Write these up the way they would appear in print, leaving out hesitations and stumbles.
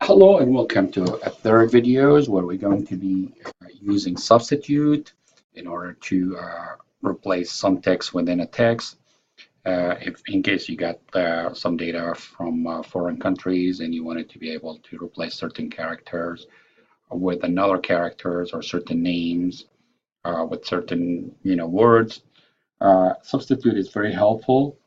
Hello and welcome to a third videos where we're going to be using substitute in order to replace some text within a text. If in case you got some data from foreign countries and you wanted to be able to replace certain characters with another characters or certain names with certain words, substitute is very helpful.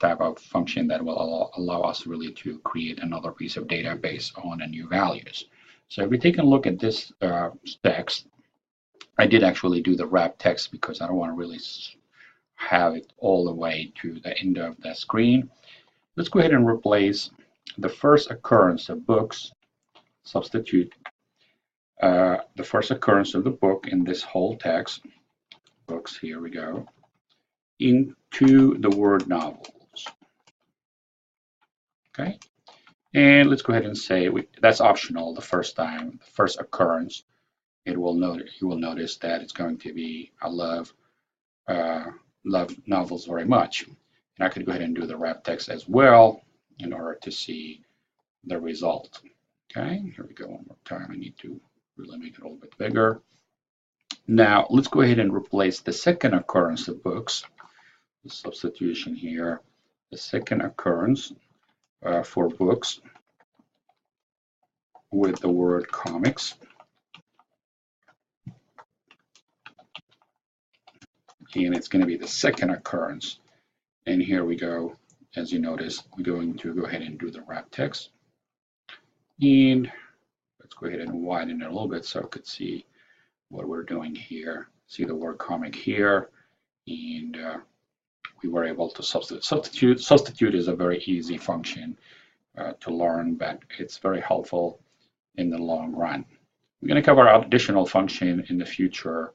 Type of function that will allow us really to create another piece of database on a new values. So if we take a look at this text, I did actually do the wrap text because I don't want to really have it all the way to the end of the screen. Let's go ahead and replace the first occurrence of books, substitute the first occurrence of the book in this whole text, books, here we go, into the word novels. Okay, and let's go ahead and say that's optional the first time, the first occurrence. You will notice that it's going to be I love novels very much. And I could go ahead and do the wrap text as well in order to see the result. Okay, here we go one more time. I need to really make it a little bit bigger. Now let's go ahead and replace the second occurrence of books, the substitution here, the second occurrence for books with the word comics. And it's going to be the second occurrence. And here we go. As you notice, we're going to go ahead and do the wrap text. And let's go ahead and widen it a little bit so I could see what we're doing here. See the word comic here. And we were able to substitute. Substitute is a very easy function to learn, but it's very helpful in the long run. We're going to cover additional function in the future,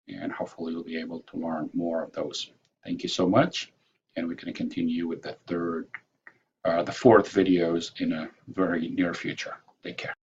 and hopefully you'll be able to learn more of those. Thank you so much, and we're going to continue with the fourth videos in a very near future. Take care.